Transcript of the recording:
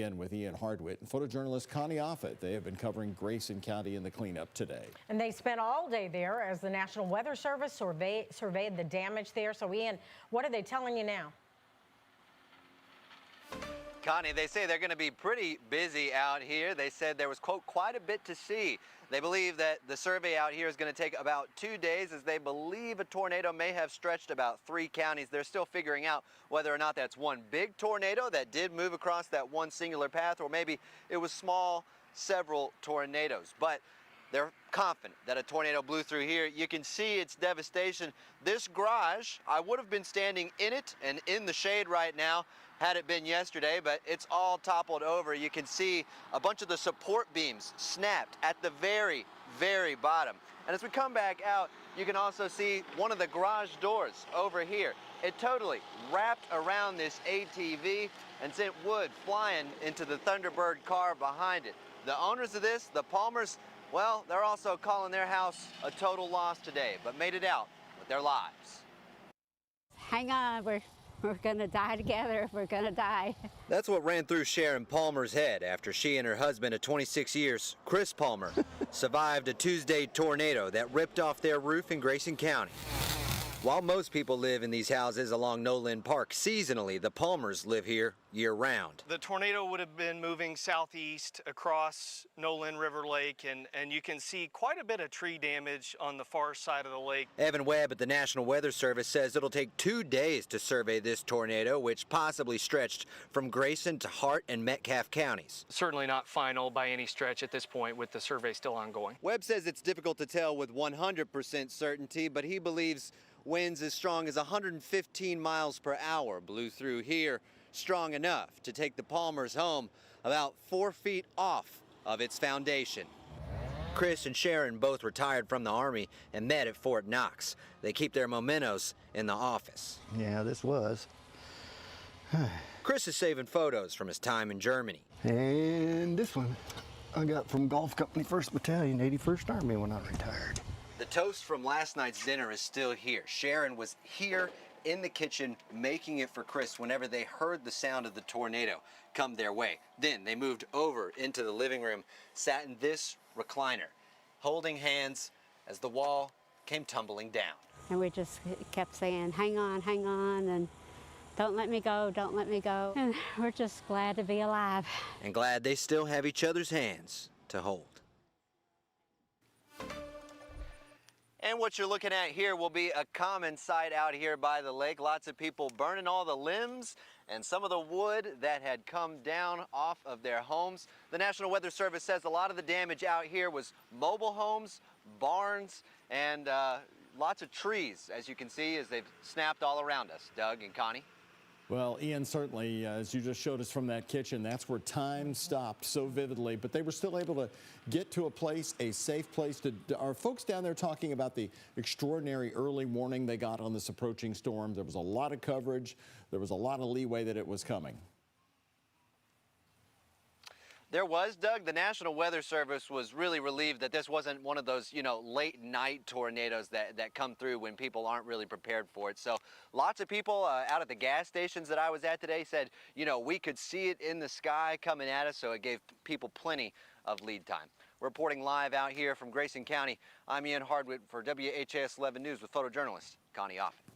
In with Ian Hardwitt and photojournalist Connie Offit. They have been covering Grayson County in the cleanup today. And they spent all day there as the National Weather Service surveyed the damage there. So Ian, what are they telling you now? Connie, they say they're going to be pretty busy out here. They said there was, quote, quite a bit to see. They believe that the survey out here is going to take about 2 days, as they believe a tornado may have stretched about 3 counties. They're still figuring out whether or not that's one big tornado that did move across that one singular path, or maybe it was small, several tornadoes. But they're confident that a tornado blew through here. You can see its devastation. This garage, I would have been standing in it and in the shade right now had it been yesterday, but it's all toppled over. You can see a bunch of the support beams snapped at the very, very bottom. And as we come back out, you can also see one of the garage doors over here. It totally wrapped around this ATV and sent wood flying into the Thunderbird car behind it. The owners of this, the Palmers, well, they're also calling their house a total loss today, but made it out with their lives. Hang on, we're gonna die together if we're gonna die. That's what ran through Sharon Palmer's head after she and her husband of 26 years, Chris Palmer, survived a Tuesday tornado that ripped off their roof in Grayson County. While most people live in these houses along Nolan Park seasonally, the Palmers live here year-round. The tornado would have been moving southeast across Nolan River Lake, and you can see quite a bit of tree damage on the far side of the lake. Evan Webb at the National Weather Service says it'll take 2 days to survey this tornado, which possibly stretched from Grayson to Hart and Metcalfe counties. Certainly not final by any stretch at this point, with the survey still ongoing. Webb says it's difficult to tell with 100% certainty, but he believes winds as strong as 115 miles per hour blew through here, strong enough to take the Palmers home about 4 feet off of its foundation. Chris and Sharon both retired from the Army and met at Fort Knox. They keep their mementos in the office. Yeah, this was. Chris is saving photos from his time in Germany. And this one I got from Golf Company 1st Battalion, 81st Army when I retired. The toast from last night's dinner is still here. Sharon was here in the kitchen making it for Chris whenever they heard the sound of the tornado come their way. Then they moved over into the living room, sat in this recliner, holding hands as the wall came tumbling down. And we just kept saying, hang on, and don't let me go, don't let me go. And we're just glad to be alive. And glad they still have each other's hands to hold. And what you're looking at here will be a common sight out here by the lake. Lots of people burning all the limbs and some of the wood that had come down off of their homes. The National Weather Service says a lot of the damage out here was mobile homes, barns, and lots of trees, as you can see, as they've snapped all around us. Doug and Connie. Well, Ian, certainly, as you just showed us from that kitchen, that's where time stopped so vividly. But they were still able to get to a place, a safe place. Are folks down there talking about the extraordinary early warning they got on this approaching storm? There was a lot of coverage. There was a lot of leeway that it was coming. There was, Doug. The National Weather Service was really relieved that this wasn't one of those, late night tornadoes that come through when people aren't really prepared for it. So lots of people out at the gas stations that I was at today said, we could see it in the sky coming at us, so it gave people plenty of lead time. Reporting live out here from Grayson County, I'm Ian Hardwitt for WHAS 11 News with photojournalist Connie Offit.